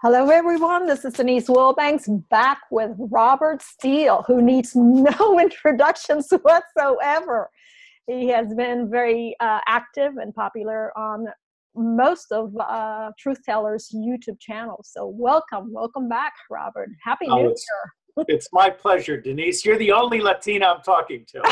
Hello, everyone. This is Denise Wilbanks back with Robert Steele, who needs no introductions whatsoever. He has been very active and popular on most of Truth Teller's YouTube channels. So welcome back, Robert. Happy New Year. It's my pleasure, Denise. You're the only Latina I'm talking to.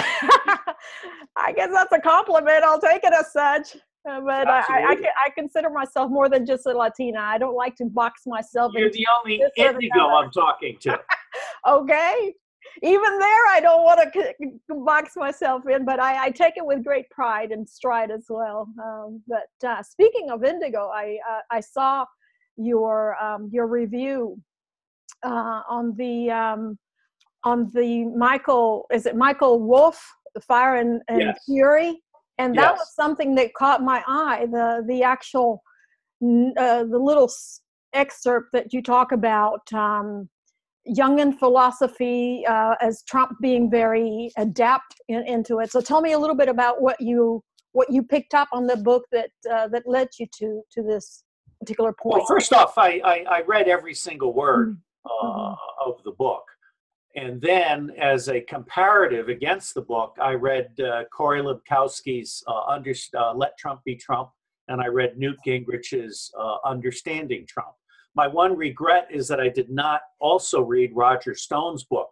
I guess that's a compliment. I'll take it as such. But I consider myself more than just a Latina. I don't like to box myself in. You're the only indigo I'm talking to. Okay. Even there, I don't want to box myself in, but I take it with great pride and stride as well. But speaking of indigo, I saw your review on the Michael Wolff, The Fire and Yes. Fury. And that Yes. was something that caught my eye, the actual, the little excerpt that you talk about, Jungian philosophy as Trump being very adept into it. So tell me a little bit about what you picked up on the book that led you to this particular point. Well, first off, I read every single word of the book. And then, as a comparative against the book, I read Corey Lipkowski's Let Trump Be Trump, and I read Newt Gingrich's Understanding Trump. My one regret is that I did not also read Roger Stone's book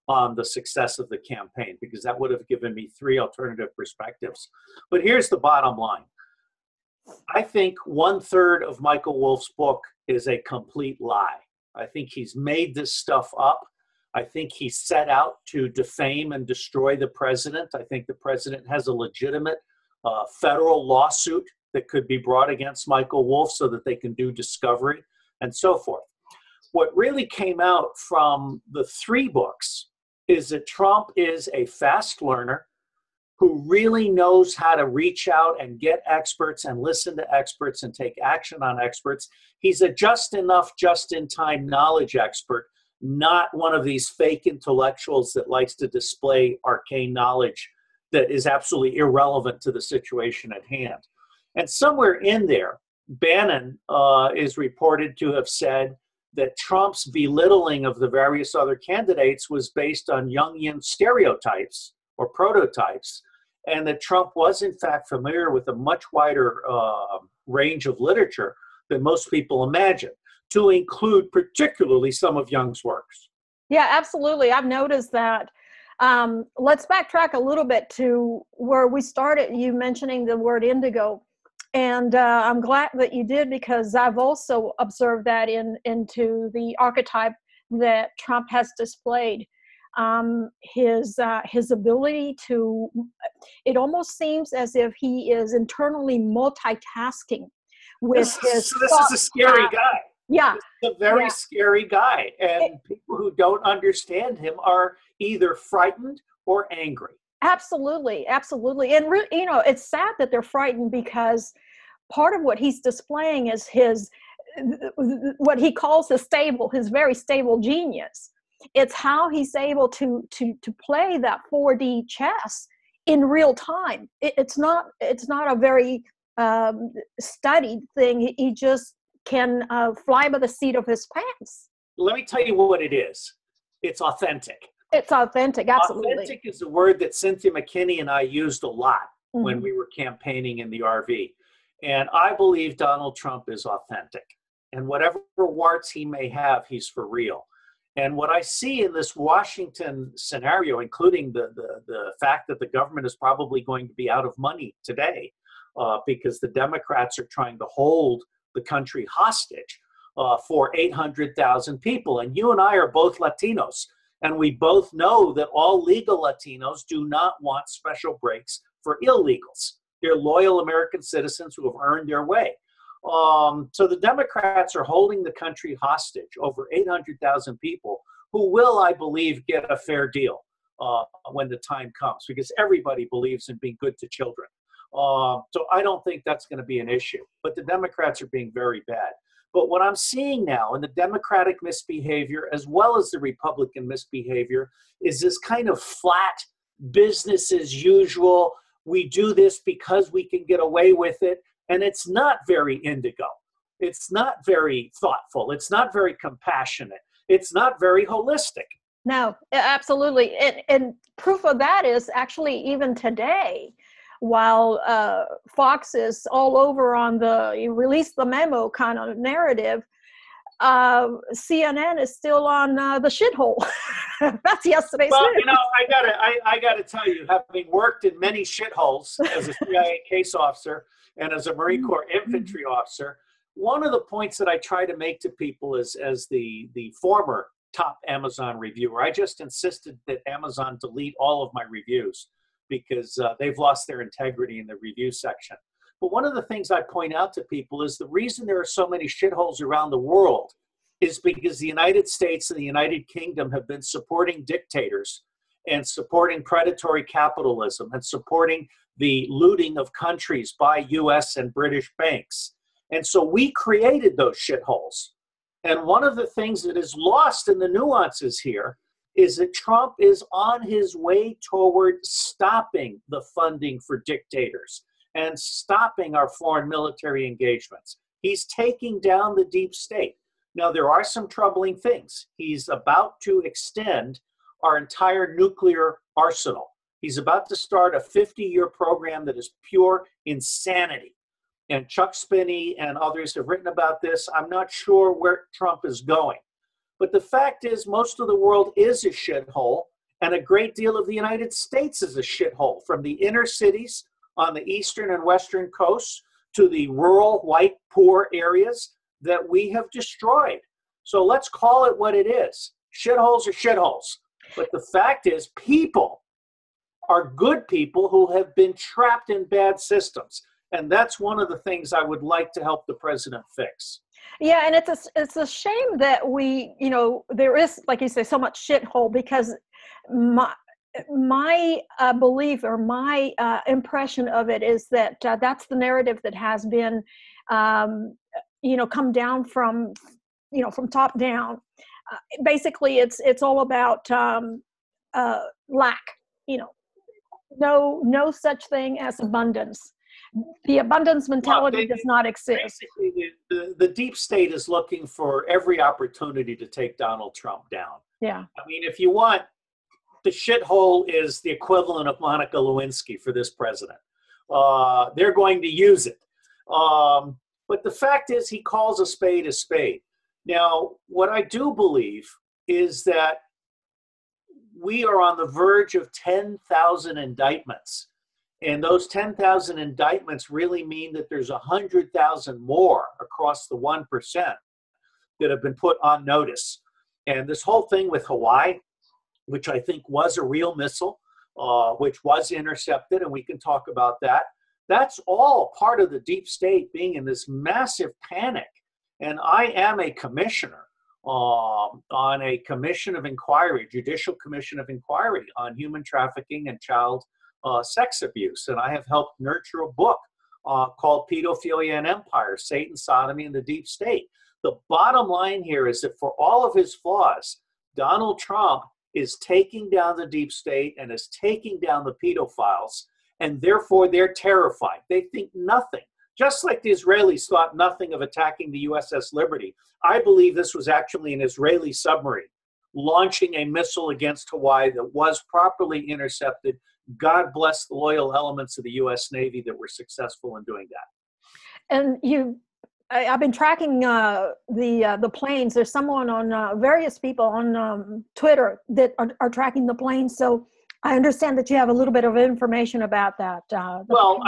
on the success of the campaign, because that would have given me three alternative perspectives. But here's the bottom line. I think 1/3 of Michael Wolff's book is a complete lie. I think he's made this stuff up. I think he set out to defame and destroy the president. I think the president has a legitimate federal lawsuit that could be brought against Michael Wolff so that they can do discovery and so forth. What really came out from the three books is that Trump is a fast learner who really knows how to reach out and get experts and listen to experts and take action on experts. He's a just enough, just in time knowledge expert, not one of these fake intellectuals that likes to display arcane knowledge that is absolutely irrelevant to the situation at hand. And somewhere in there, Bannon is reported to have said that Trump's belittling of the various other candidates was based on Jungian stereotypes or prototypes, and that Trump was in fact familiar with a much wider range of literature than most people imagine, to include particularly some of Jung's works. Yeah, absolutely. I've noticed that. Let's backtrack a little bit to where we started, you mentioning the word indigo. And I'm glad that you did, because I've also observed that into the archetype that Trump has displayed. His ability to, it almost seems as if he is internally multitasking with his. So this is a scary guy. Yeah. He's a very scary guy. And people who don't understand him are either frightened or angry. Absolutely. Absolutely. And, it's sad that they're frightened, because part of what he's displaying is what he calls his very stable genius. It's how he's able to play that 4D chess in real time. It's not a very studied thing. He just can fly by the seat of his pants. Let me tell you what it is. It's authentic. It's authentic, absolutely. Authentic is a word that Cynthia McKinney and I used a lot when we were campaigning in the RV. And I believe Donald Trump is authentic. And whatever warts he may have, he's for real. And what I see in this Washington scenario, including the fact that the government is probably going to be out of money today because the Democrats are trying to hold the country hostage for 800,000 people. And you and I are both Latinos, and we both know that all legal Latinos do not want special breaks for illegals. They're loyal American citizens who have earned their way. So the Democrats are holding the country hostage, over 800,000 people, who will, I believe, get a fair deal when the time comes, because everybody believes in being good to children. So I don't think that's going to be an issue. But the Democrats are being very bad. But what I'm seeing now in the Democratic misbehavior, as well as the Republican misbehavior, is this kind of flat business as usual. We do this because we can get away with it. And it's not very indigo. It's not very thoughtful. It's not very compassionate. It's not very holistic. No, absolutely. And proof of that is actually even today, while Fox is all over on the release the memo kind of narrative, CNN is still on the shithole. That's yesterday's Well, news. I gotta tell you, having worked in many shitholes as a CIA case officer and as a Marine Corps infantry officer, one of the points that I try to make to people is, as the former top Amazon reviewer, I just insisted that Amazon delete all of my reviews because they've lost their integrity in the review section. But one of the things I point out to people is the reason there are so many shitholes around the world is because the United States and the United Kingdom have been supporting dictators and supporting predatory capitalism and supporting the looting of countries by US and British banks. And so we created those shitholes. And one of the things that is lost in the nuances here is that Trump is on his way toward stopping the funding for dictators and stopping our foreign military engagements. He's taking down the deep state. Now, there are some troubling things. He's about to extend our entire nuclear arsenal. He's about to start a 50-year program that is pure insanity. And Chuck Spinney and others have written about this. I'm not sure where Trump is going. But the fact is, most of the world is a shithole, and a great deal of the United States is a shithole, from the inner cities on the eastern and western coasts to the rural, white, poor areas that we have destroyed. So let's call it what it is. Shitholes are shitholes. But the fact is, people are good people who have been trapped in bad systems. And that's one of the things I would like to help the president fix. Yeah, and it's a shame that we, there is, like you say, so much shithole, because my belief, or my impression of it, is that that's the narrative that has been, come down from top down. Basically, it's all about lack. No such thing as abundance. The abundance mentality does not exist. Basically, the deep state is looking for every opportunity to take Donald Trump down. Yeah. I mean, if you want, the shithole is the equivalent of Monica Lewinsky for this president. They're going to use it. But the fact is, he calls a spade a spade. Now, what I do believe is that we are on the verge of 10,000 indictments. And those 10,000 indictments really mean that there's 100,000 more across the 1% that have been put on notice. And this whole thing with Hawaii, which I think was a real missile, which was intercepted, and we can talk about that, that's all part of the deep state being in this massive panic. And I am a commissioner on a commission of inquiry, judicial commission of inquiry on human trafficking and child sex abuse. And I have helped nurture a book called Pedophilia and Empire, Satan, Sodomy, and the Deep State. The bottom line here is that for all of his flaws, Donald Trump is taking down the deep state and is taking down the pedophiles, and therefore they're terrified. They think nothing. Just like the Israelis thought nothing of attacking the USS Liberty, I believe this was actually an Israeli submarine launching a missile against Hawaii that was properly intercepted. God bless the loyal elements of the U.S. Navy that were successful in doing that. And I've been tracking the planes. There's someone on various people on Twitter that are tracking the planes. So I understand that you have a little bit of information about that. Well,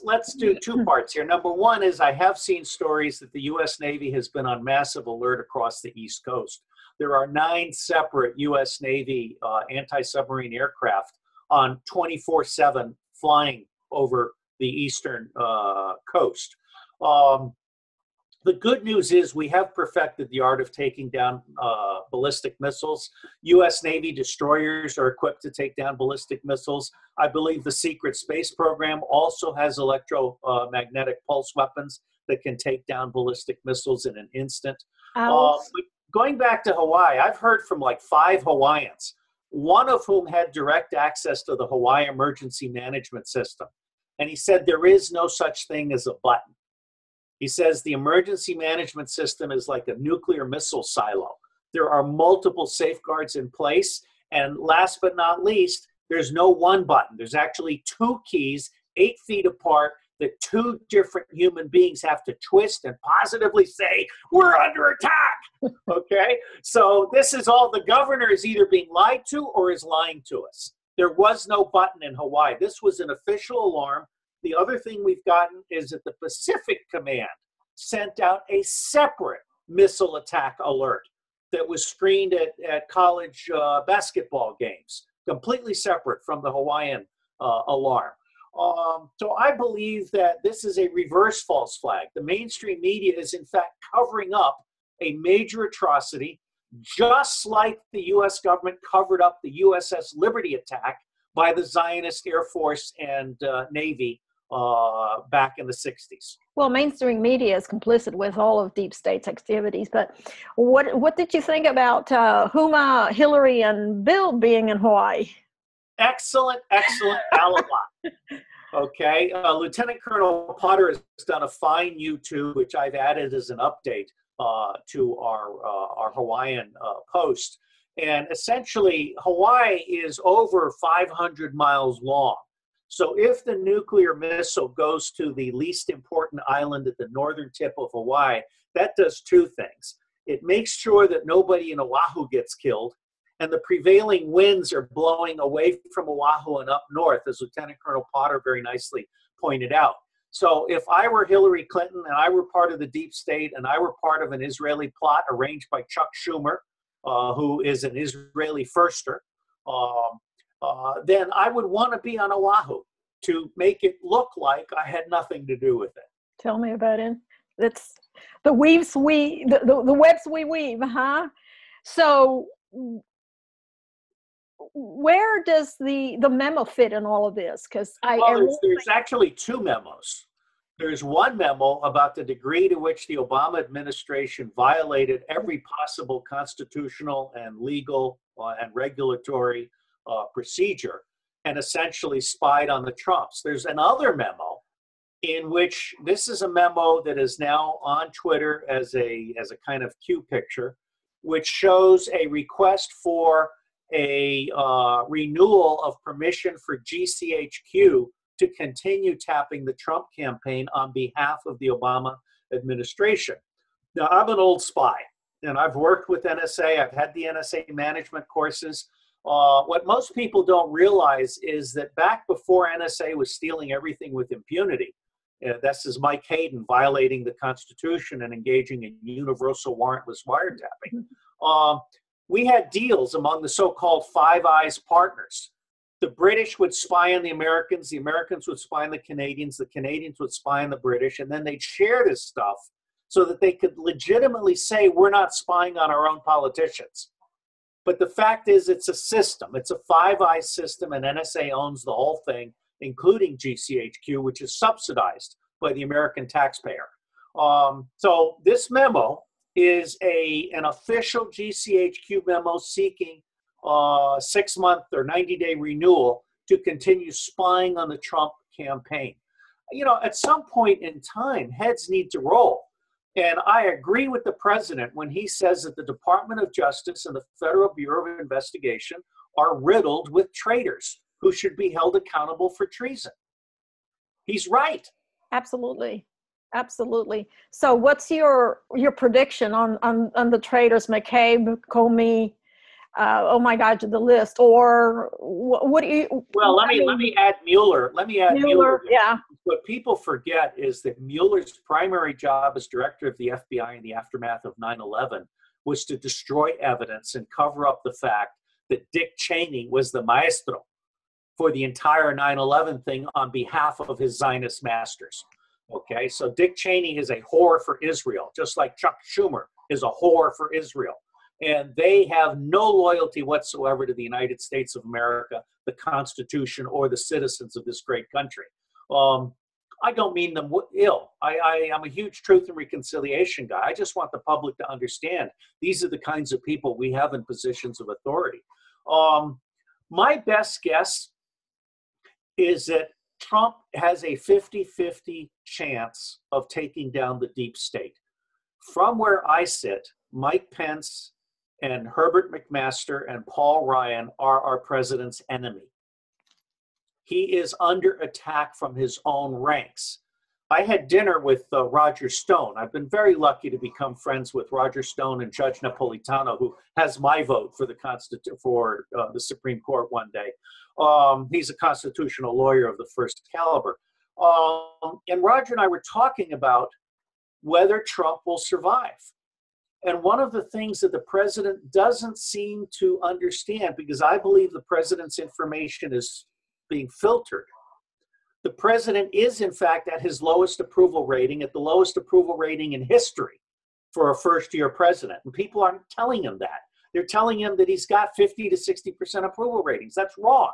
let's do two parts here. Number one is I have seen stories that the U.S. Navy has been on massive alert across the East Coast. There are 9 separate U.S. Navy anti-submarine aircraft on 24/7 flying over the eastern coast. The good news is we have perfected the art of taking down ballistic missiles. U.S. Navy destroyers are equipped to take down ballistic missiles. I believe the secret space program also has electromagnetic pulse weapons that can take down ballistic missiles in an instant. Going back to Hawaii, I've heard from like 5 Hawaiians, one of whom had direct access to the Hawaii Emergency Management System. And he said there is no such thing as a button. He says the emergency management system is like a nuclear missile silo. There are multiple safeguards in place. And last but not least, there's no one button. There's actually two keys, 8 feet apart, that two different human beings have to twist and positively say, we're under attack, okay? So this is all, the governor is either being lied to or is lying to us. There was no button in Hawaii. This was an official alarm. The other thing we've gotten is that the Pacific Command sent out a separate missile attack alert that was screened at college basketball games, completely separate from the Hawaiian alarm. So I believe that this is a reverse false flag. The mainstream media is in fact covering up a major atrocity, just like the US government covered up the USS Liberty attack by the Zionist Air Force and Navy back in the 60s. Well, mainstream media is complicit with all of deep state's activities, but what did you think about Huma, Hillary, and Bill being in Hawaii? Excellent alibi. Okay, Lieutenant Colonel Potter has done a fine YouTube, which I've added as an update to our Hawaiian post. And essentially, Hawaii is over 500 miles long. So if the nuclear missile goes to the least important island at the northern tip of Hawaii, that does two things. It makes sure that nobody in Oahu gets killed, and the prevailing winds are blowing away from Oahu and up north, as Lieutenant Colonel Potter very nicely pointed out. So if I were Hillary Clinton and I were part of the deep state and I were part of an Israeli plot arranged by Chuck Schumer, who is an Israeli firster, then I would want to be on Oahu to make it look like I had nothing to do with it. Tell me about it. That's the webs we weave, huh? So where does the memo fit in all of this? Because there's actually two memos. There's one memo about the degree to which the Obama administration violated every possible constitutional and legal and regulatory procedure and essentially spied on the Trumps. There's another memo in which this is a memo that is now on Twitter as a kind of Q picture, which shows a request for a renewal of permission for GCHQ to continue tapping the Trump campaign on behalf of the Obama administration. Now, I'm an old spy, and I've worked with NSA. I've had the NSA management courses. What most people don't realize is that back before NSA was stealing everything with impunity, this is Mike Hayden violating the Constitution and engaging in universal warrantless wiretapping. We had deals among the so-called Five Eyes partners. The British would spy on the Americans would spy on the Canadians would spy on the British, and then they'd share this stuff so that they could legitimately say, we're not spying on our own politicians. But the fact is, it's a system. It's a Five Eyes system, and NSA owns the whole thing, including GCHQ, which is subsidized by the American taxpayer. So this memo is an official GCHQ memo seeking 6-month or 90-day renewal to continue spying on the Trump campaign. You know, at some point in time, heads need to roll. And I agree with the president when he says that the Department of Justice and the Federal Bureau of Investigation are riddled with traitors who should be held accountable for treason. He's right. Absolutely. Absolutely. So what's your prediction on the traitors, McCabe, Comey, oh my God, the list, or what do you? Well, let me add Mueller. Mueller. Yeah. What people forget is that Mueller's primary job as director of the FBI in the aftermath of 9/11 was to destroy evidence and cover up the fact that Dick Cheney was the maestro for the entire 9/11 thing on behalf of his Zionist masters. Okay, so Dick Cheney is a whore for Israel, just like Chuck Schumer is a whore for Israel. And they have no loyalty whatsoever to the United States of America, the Constitution, or the citizens of this great country. I don't mean them ill. I'm a huge truth and reconciliation guy. I just want the public to understand these are the kinds of people we have in positions of authority. My best guess is that Trump has a 50-50 chance of taking down the deep state. From where I sit, Mike Pence and Herbert McMaster and Paul Ryan are our president's enemy. He is under attack from his own ranks. I had dinner with Roger Stone. I've been very lucky to become friends with Roger Stone and Judge Napolitano, who has my vote for the Supreme Court one day. He's a constitutional lawyer of the first caliber. And Roger and I were talking about whether Trump will survive. And one of the things that the president doesn't seem to understand, because I believe the president's information is being filtered, the president is, in fact, at his lowest approval rating, at the lowest approval rating in history for a first-year president. And people aren't telling him that. They're telling him that he's got 50 to 60% approval ratings. That's wrong.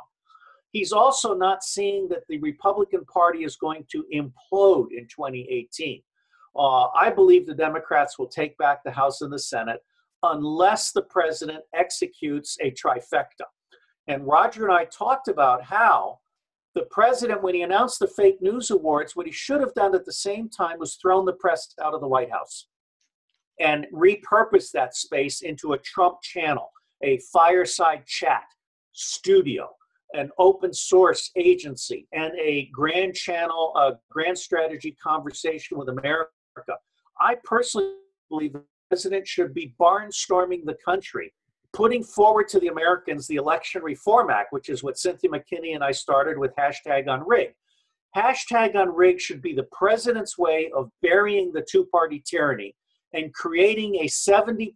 He's also not seeing that the Republican Party is going to implode in 2018. I believe the Democrats will take back the House and the Senate unless the president executes a trifecta. And Roger and I talked about how the president, when he announced the fake news awards, what he should have done at the same time was thrown the press out of the White House and repurposed that space into a Trump channel, a fireside chat studio, an open source agency, and a grand channel, a grand strategy conversation with America. I personally believe the president should be barnstorming the country, putting forward to the Americans the Election Reform Act, which is what Cynthia McKinney and I started with #Unrig. #Unrig should be the president's way of burying the two-party tyranny and creating a 70%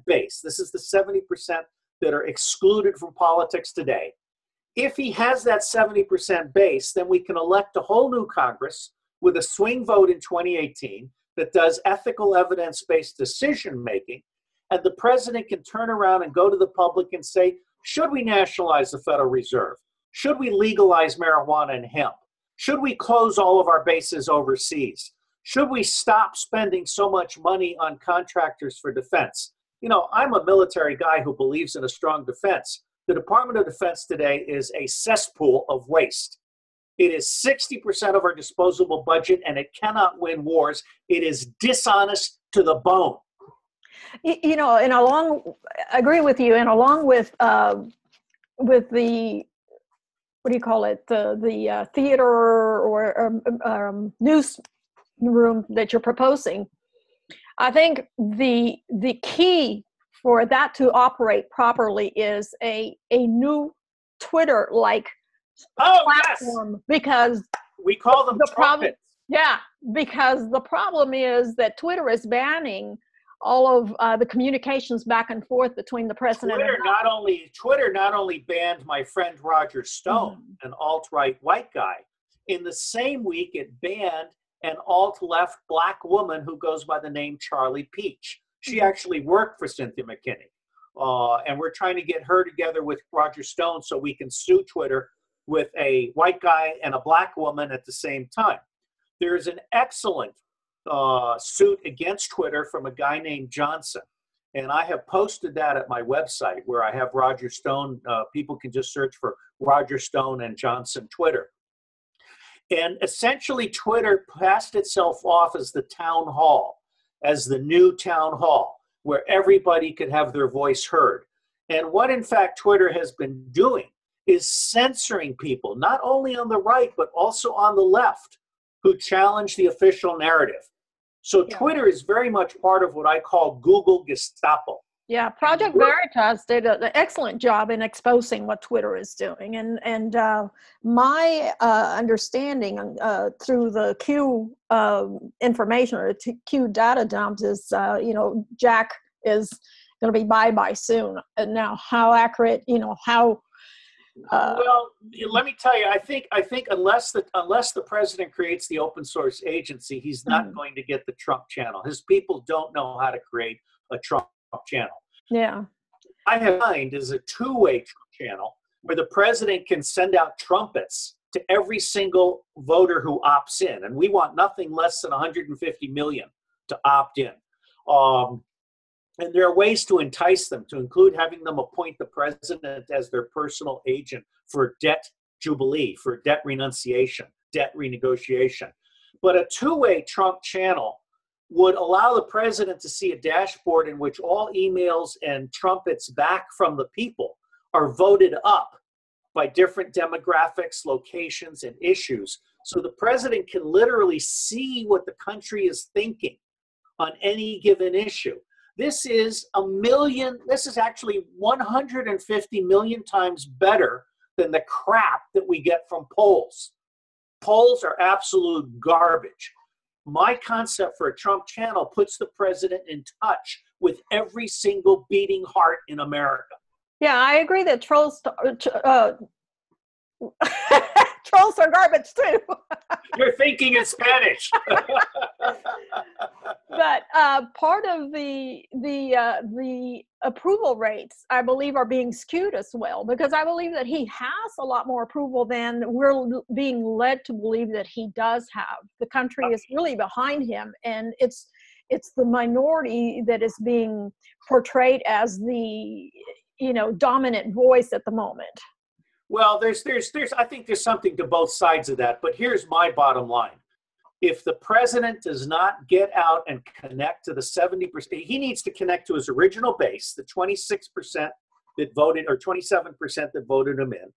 base. This is the 70% that are excluded from politics today. If he has that 70% base, then we can elect a whole new Congress with a swing vote in 2018 that does ethical evidence-based decision-making. And the president can turn around and go to the public and say, should we nationalize the Federal Reserve? Should we legalize marijuana and hemp? Should we close all of our bases overseas? Should we stop spending so much money on contractors for defense? You know, I'm a military guy who believes in a strong defense. The Department of Defense today is a cesspool of waste. It is 60% of our disposable budget, and it cannot win wars. It is dishonest to the bone. You know, and I agree with you, and along with the, what do you call it, the theater or newsroom that you're proposing, I think the key for that to operate properly is a new Twitter-like platform. Yes. Because we call them trumpets. Because the problem is that Twitter is banning all of the communications back and forth between the president Twitter not only banned my friend Roger Stone, an alt-right white guy. In the same week, it banned an alt-left black woman who goes by the name Charlie Peach. She actually worked for Cynthia McKinney. And we're trying to get her together with Roger Stone so we can sue Twitter with a white guy and a black woman at the same time. There's an excellent suit against Twitter from a guy named Johnson. And I have posted that at my website where I have Roger Stone. People can just search for Roger Stone and Johnson Twitter. And essentially, Twitter passed itself off as the town hall, as the new town hall, where everybody could have their voice heard. And what, in fact, Twitter has been doing is censoring people, not only on the right, but also on the left, who challenge the official narrative. So Twitter is very much part of what I call Google Gestapo. Yeah, Project Veritas did an excellent job in exposing what Twitter is doing. And my understanding through the Q information or Q data dumps is, Jack is going to be bye-bye soon. And now how accurate, how... well, let me tell you, I think unless the president creates the open source agency, he's not going to get the Trump channel. His people don't know how to create a Trump channel. Yeah. I have mind is a two-way channel where the president can send out trumpets to every single voter who opts in. And we want nothing less than 150 million to opt in. And there are ways to entice them, to include having them appoint the president as their personal agent for debt jubilee, for debt renunciation, debt renegotiation. But a two-way Trump channel would allow the president to see a dashboard in which all emails and trumpets back from the people are voted up by different demographics, locations, and issues. So the president can literally see what the country is thinking on any given issue. This is actually 150 million times better than the crap that we get from polls. Polls are absolute garbage. My concept for a Trump channel puts the president in touch with every single beating heart in America. Yeah, I agree that trolls trolls are garbage too. You're thinking in Spanish. But part of the approval rates, I believe, are being skewed as well, because I believe that he has a lot more approval than we're being led to believe that he does have. The country is really behind him, and it's the minority that is being portrayed as the dominant voice at the moment. Well, I think there's something to both sides of that, but here's my bottom line. If the president does not get out and connect to the 70%, he needs to connect to his original base, the 26% that voted, or 27% that voted him in.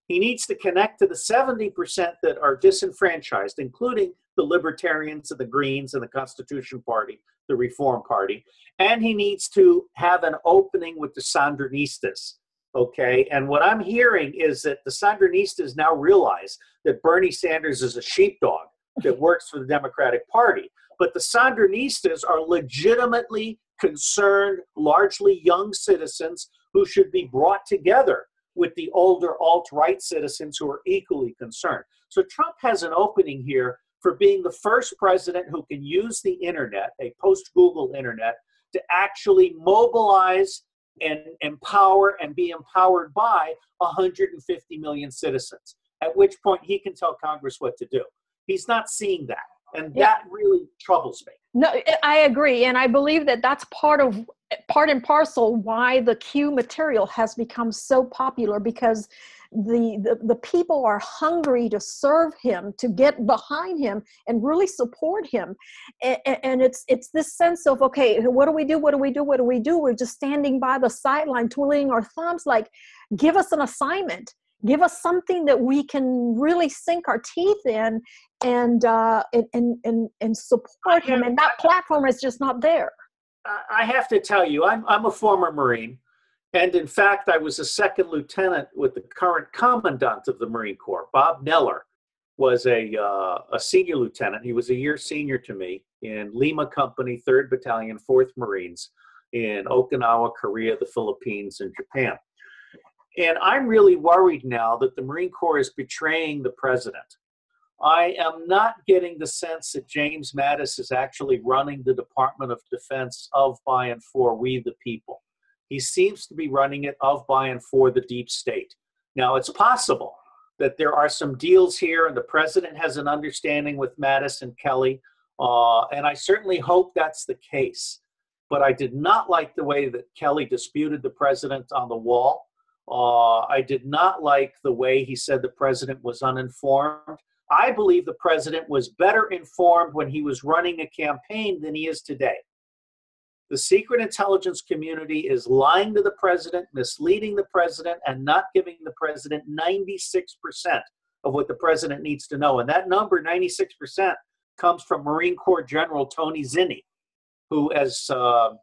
He needs to connect to the 70% that are disenfranchised, including the Libertarians and the Greens and the Constitution Party, the Reform Party. And he needs to have an opening with the Sandinistas. Okay, and what I'm hearing is that the Sandinistas now realize that Bernie Sanders is a sheepdog that works for the Democratic Party. But the Sandinistas are legitimately concerned, largely young citizens who should be brought together with the older alt-right citizens who are equally concerned. So Trump has an opening here for being the first president who can use the internet, a post-Google internet, to actually mobilize and empower and be empowered by 150 million citizens, at which point he can tell Congress what to do. He's not seeing that, and that really troubles me. No, I agree, and I believe that that's part and parcel why the Q material has become so popular, because the people are hungry to serve him, to get behind him and really support him. And it's this sense of, okay, what do we do? What do we do? What do we do? We're just standing by the sideline, twiddling our thumbs, like, give us an assignment. Give us something that we can really sink our teeth in and support him. And that platform is just not there. I have to tell you, I'm a former Marine. And in fact, I was a second lieutenant with the current commandant of the Marine Corps. Bob Neller was a senior lieutenant. He was a year senior to me in Lima Company, 3rd Battalion, 4th Marines in Okinawa, Korea, the Philippines, and Japan. And I'm really worried now that the Marine Corps is betraying the president. I am not getting the sense that James Mattis is actually running the Department of Defense of, by, and for we the people. He seems to be running it of, by, and for the deep state. Now, it's possible that there are some deals here and the president has an understanding with Mattis and Kelly, and I certainly hope that's the case. But I did not like the way that Kelly disputed the president on the wall. I did not like the way he said the president was uninformed. I believe the president was better informed when he was running a campaign than he is today. The secret intelligence community is lying to the president, misleading the president, and not giving the president 96% of what the president needs to know. And that number, 96%, comes from Marine Corps General Tony Zinni, who, as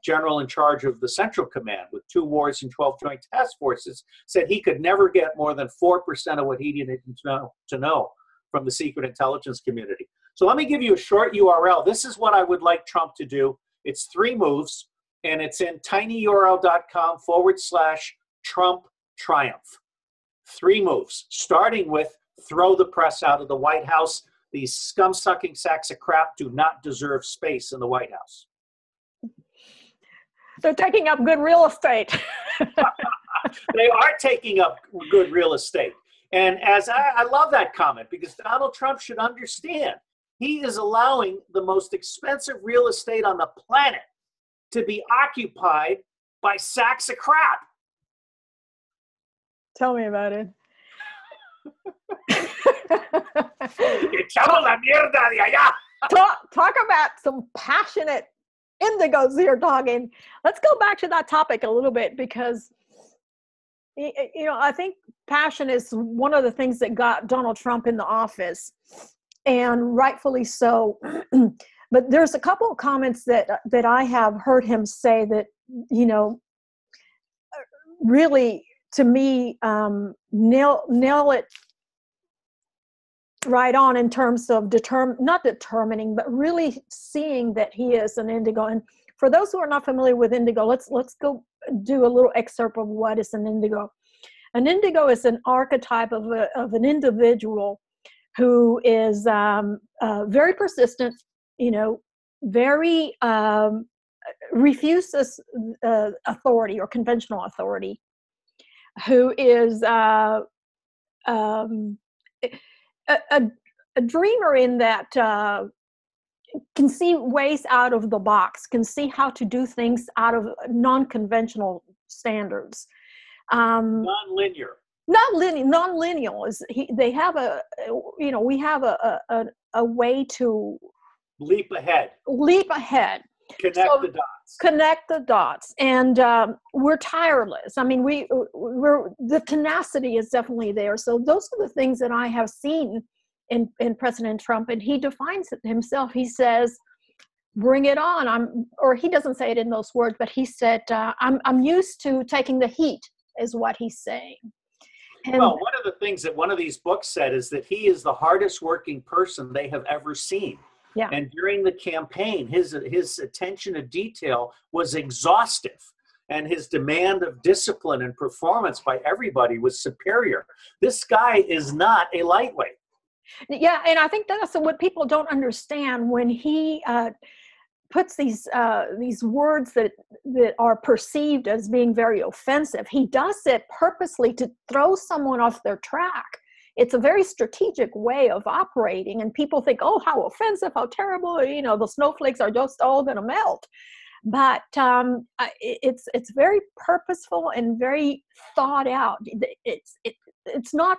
general in charge of the Central Command with 2 wars and 12 joint task forces, said he could never get more than 4% of what he needed to know from the secret intelligence community. So let me give you a short URL. This is what I would like Trump to do. It's 3 moves, and it's in tinyurl.com/Trump Triumph. 3 moves, starting with throw the press out of the White House. These scum-sucking sacks of crap do not deserve space in the White House. They're taking up good real estate. They are taking up good real estate. And as I love that comment, because Donald Trump should understand, he is allowing the most expensive real estate on the planet to be occupied by sacks of crap. Tell me about it. Echamos la mierda de allá. Talk about some passionate indigos here talking. Let's go back to that topic a little bit, because I think passion is one of the things that got Donald Trump in the office, and rightfully so. But there's a couple of comments that I have heard him say that, really, to me, nail it right on in terms of not determining, but really seeing that he is an indigo. And for those who are not familiar with indigo, let's go do a little excerpt of what is an indigo. An indigo is an archetype of an individual who is very persistent, very refuses authority or conventional authority, who is a dreamer in that can see ways out of the box, can see how to do things out of non-conventional standards. Non-linear. Non-lineal is they have we have a way to leap ahead. Connect the dots, and we're tireless. I mean, the tenacity is definitely there. So those are the things that I have seen in President Trump, and he defines it himself. He says, "Bring it on." Or he doesn't say it in those words, but he said, "I'm used to taking the heat," is what he's saying. And well, one of the things that one of these books said is that he is the hardest working person they have ever seen. Yeah. And during the campaign, his attention to detail was exhaustive, and his demand of discipline and performance by everybody was superior. This guy is not a lightweight. Yeah, and I think that's what people don't understand when he puts these words that are perceived as being very offensive. He does it purposely to throw someone off their track. It's a very strategic way of operating, and people think, "Oh, how offensive, how terrible! The snowflakes are just all going to melt." But it's very purposeful and very thought out. It's not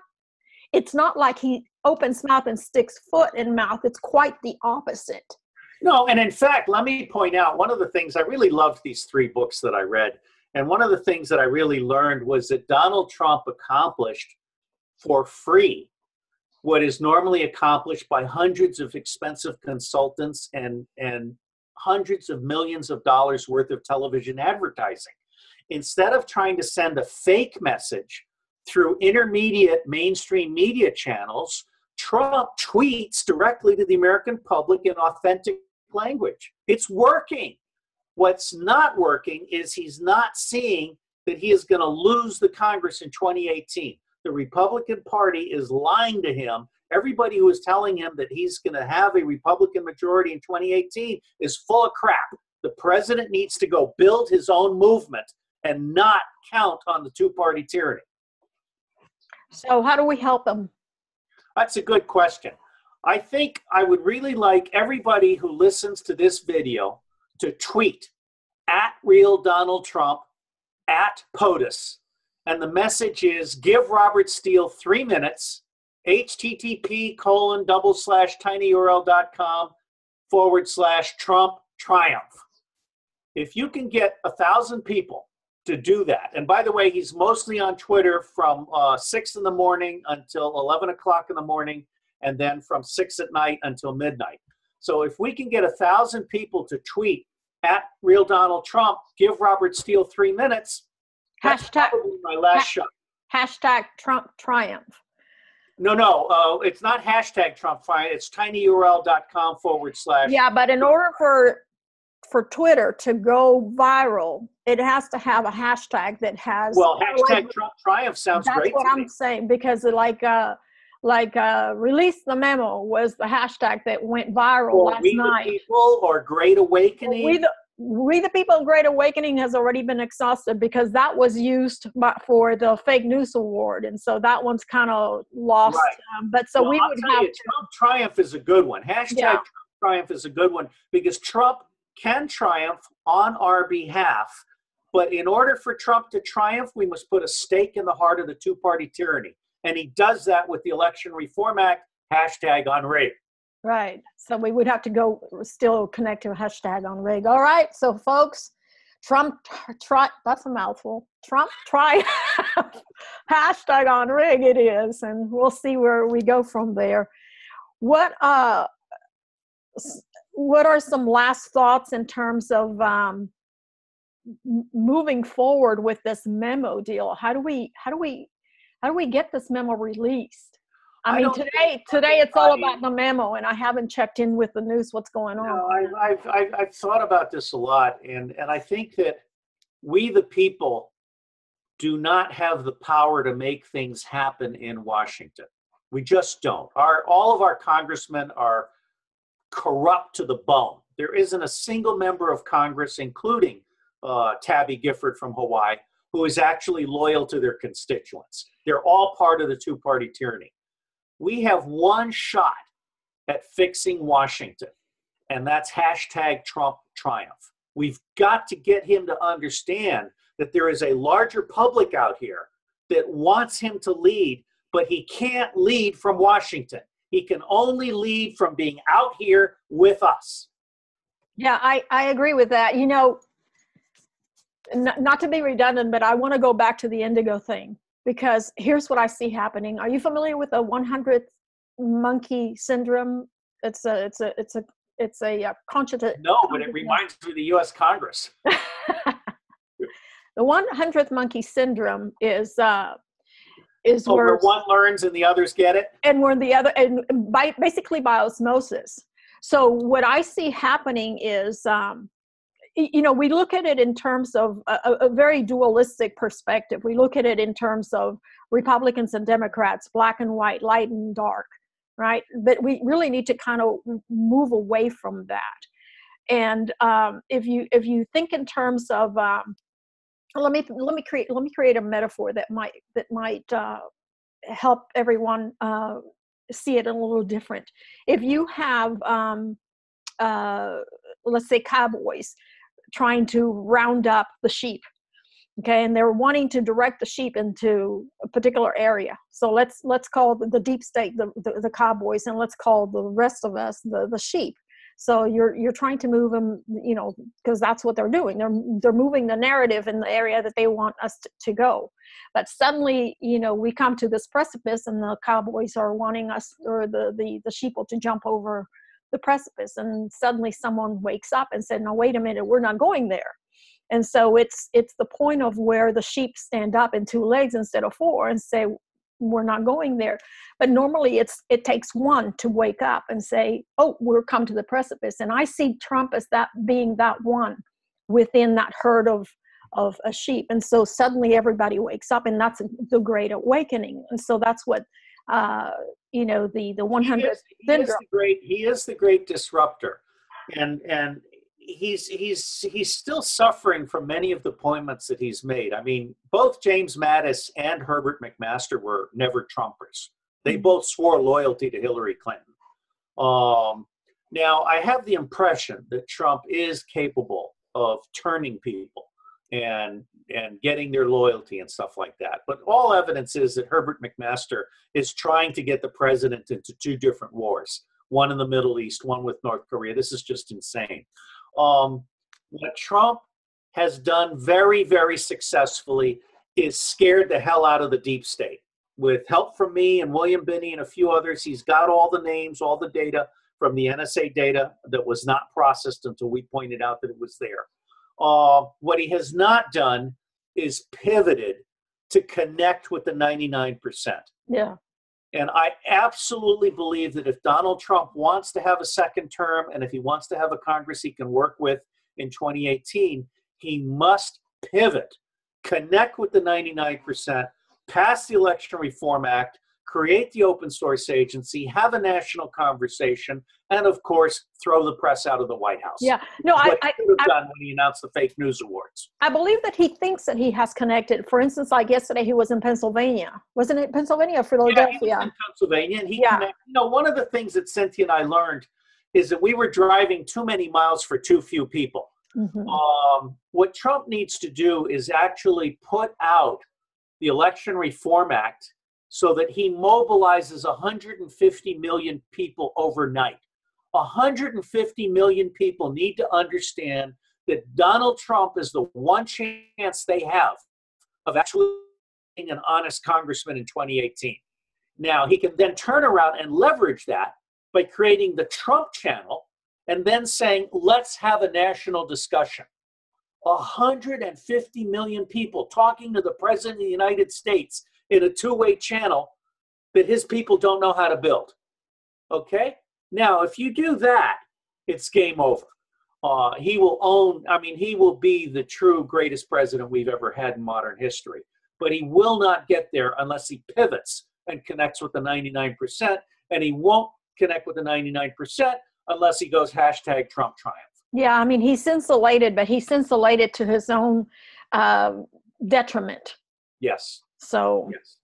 like he opens mouth and sticks foot in mouth. It's quite the opposite. No, and in fact, let me point out one of the things I really loved these 3 books that I read, and one of the things that I really learned was that Donald Trump accomplished for free what is normally accomplished by hundreds of expensive consultants and hundreds of millions of dollars worth of television advertising. Instead of trying to send a fake message through intermediate mainstream media channels, Trump tweets directly to the American public in authentic language. It's working. What's not working is he's not seeing that he is going to lose the Congress in 2018. The Republican Party is lying to him. Everybody who is telling him that he's going to have a Republican majority in 2018 is full of crap. The president needs to go build his own movement and not count on the 2-party tyranny. So how do we help him? That's a good question. I think I would really like everybody who listens to this video to tweet @RealDonaldTrump, @POTUS. And the message is, give Robert Steele 3 minutes, http://tinyurl.com/Trump triumph. If you can get 1,000 people to do that, and by the way, he's mostly on Twitter from 6 in the morning until 11 o'clock in the morning, and then from 6 at night until midnight. So if we can get 1,000 people to tweet @RealDonaldTrump, give Robert Steele 3 minutes, that's probably my last shot. #Trump triumph. No, it's not #Trump triumph. It's tinyurl.com/. Yeah, but in order for Twitter to go viral, it has to have a hashtag that has. Well, #Trump triumph sounds great. That's what I'm saying, because release the memo was the hashtag that went viral last night. We the People or Great Awakening. We the People Great Awakening has already been exhausted, because that was used for the fake news award, and so that one's kind of lost. Right. But so we would have Trump triumph is a good one. Trump triumph is a good one, because Trump can triumph on our behalf. But in order for Trump to triumph, we must put a stake in the heart of the 2-party tyranny. And he does that with the Election Reform Act, #unrig. Right. So we would have to go still connect to #unrig. All right. So folks, Trump try, that's a mouthful. Trump try #unrig it is, and we'll see where we go from there. What are some last thoughts in terms of moving forward with this memo deal? How do we get this memo released? I mean, today it's all about the memo, and I haven't checked in with the news. What's going on? No, I've thought about this a lot, and I think that we, the people, do not have the power to make things happen in Washington. We just don't. All of our congressmen are corrupt to the bone. There isn't a single member of Congress, including Tabby Gifford from Hawaii, who is actually loyal to their constituents. They're all part of the two-party tyranny. We have one shot at fixing Washington, and that's #Trump triumph. We've got to get him to understand that there is a larger public out here that wants him to lead, but he can't lead from Washington. He can only lead from being out here with us. Yeah, I agree with that. You know, not to be redundant, but I want to go back to the indigo thing, because here's what I see happening. Are you familiar with the 100th monkey syndrome? It's a conscious. No, but it reminds me of the U.S. Congress. The 100th monkey syndrome is where one learns and the others get it, and where the other, and basically by osmosis. So what I see happening is, we look at it in terms of a very dualistic perspective. We look at it in terms of Republicans and Democrats, black and white, light and dark, right? But we really need to kind of move away from that. And if you think in terms of, let me create a metaphor that might help everyone see it a little different. If you have, let's say, cowboys trying to round up the sheep, okay, and they're wanting to direct the sheep into a particular area. So let's call the deep state the cowboys, and let's call the rest of us the sheep. So you're trying to move them, because that's what they're doing. They're moving the narrative in the area that they want us to go. But suddenly, we come to this precipice, and the cowboys are wanting us, or the sheeple, to jump over the precipice. And suddenly someone wakes up and said, "No, wait a minute, we're not going there." And so it's the point of where the sheep stand up in two legs instead of four and say, "We're not going there." But normally it takes one to wake up and say, "Oh, we're come to the precipice." And I see Trump as that being that one within that herd of a sheep. And so suddenly everybody wakes up, and that's the Great Awakening. And so that's what the 100th syndrome. He is the great disruptor, and he's still suffering from many of the appointments that he's made. I mean, both James Mattis and Herbert McMaster were never Trumpers. They both swore loyalty to Hillary Clinton. Now, I have the impression that Trump is capable of turning people and getting their loyalty and stuff like that. But all evidence is that Herbert McMaster is trying to get the president into two different wars, one in the Middle East, one with North Korea. This is just insane. What Trump has done very, very successfully is scared the hell out of the deep state. With help from me and William Binney and a few others, he's got all the names, all the data from the NSA data that was not processed until we pointed out that it was there. What he has not done is pivoted to connect with the 99%. Yeah. And I absolutely believe that if Donald Trump wants to have a second term, and if he wants to have a Congress he can work with in 2018, he must pivot, connect with the 99%, pass the Election Reform Act, create the open source agency, have a national conversation, and of course, throw the press out of the White House. Yeah, no, I could have done when he announced the fake news awards. I believe that he thinks that he has connected. For instance, like yesterday, he was in Pennsylvania. Wasn't it Pennsylvania or Philadelphia? Yeah, he was in Pennsylvania, and he connected. One of the things that Cynthia and I learned is that we were driving too many miles for too few people. Mm-hmm. What Trump needs to do is actually put out the Election Reform Act so that he mobilizes 150 million people overnight. 150 million people need to understand that Donald Trump is the one chance they have of actually being an honest congressman in 2018. Now, he can then turn around and leverage that by creating the Trump channel and then saying, let's have a national discussion. 150 million people talking to the President of the United States in a two-way channel that his people don't know how to build. Okay? Now, if you do that, it's game over. He will own, I mean, he will be the true greatest president we've ever had in modern history. But he will not get there unless he pivots and connects with the 99%. And he won't connect with the 99% unless he goes hashtag Trump triumph. Yeah, I mean, he's insulated, but he's insulated to his own detriment. Yes. So, yes.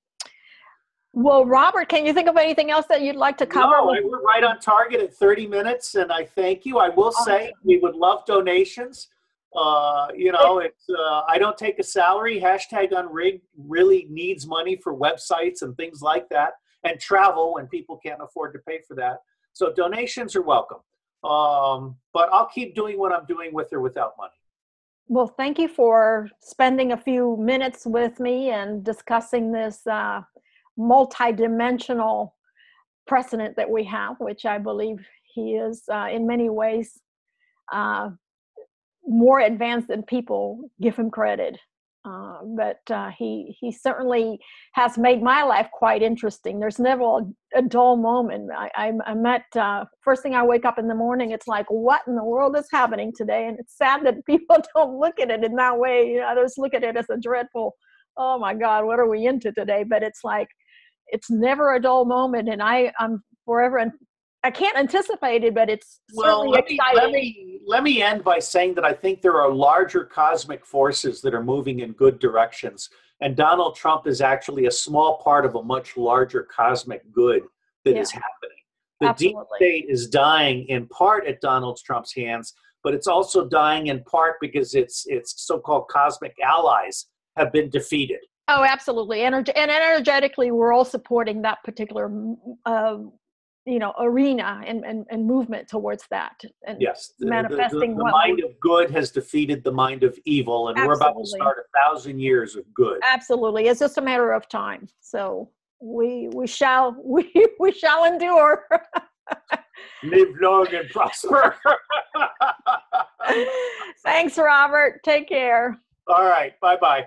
Well, Robert, can you think of anything else that you'd like to cover? No, we're right on target at 30 minutes, and I thank you. I will say we would love donations. You know, it's I don't take a salary. Hashtag Unrigged really needs money for websites and things like that, and travel when people can't afford to pay for that. So donations are welcome. But I'll keep doing what I'm doing with or without money. Well, thank you for spending a few minutes with me and discussing this multi-dimensional precedent that we have, which I believe he is in many ways more advanced than people give him credit. But he certainly has made my life quite interesting. There's never a dull moment. I'm at, first thing I wake up in the morning, it's like, what in the world is happening today? And it's sad that people don't look at it in that way. You know, others look at it as a dreadful, oh my God, what are we into today? But it's like, it's never a dull moment. And I'm forever, and I can't anticipate it, but it's certainly exciting. Let me end by saying that I think there are larger cosmic forces that are moving in good directions. And Donald Trump is actually a small part of a much larger cosmic good that is happening. The deep state is dying in part at Donald Trump's hands, but it's also dying in part because its so-called cosmic allies have been defeated. Oh, absolutely. And energetically, we're all supporting that particular arena and movement towards that. And yes, manifesting the mind of good has defeated the mind of evil, and we're about to start 1,000 years of good. Absolutely, it's just a matter of time. So we shall endure. Live long and prosper. Thanks, Robert. Take care. All right. Bye-bye.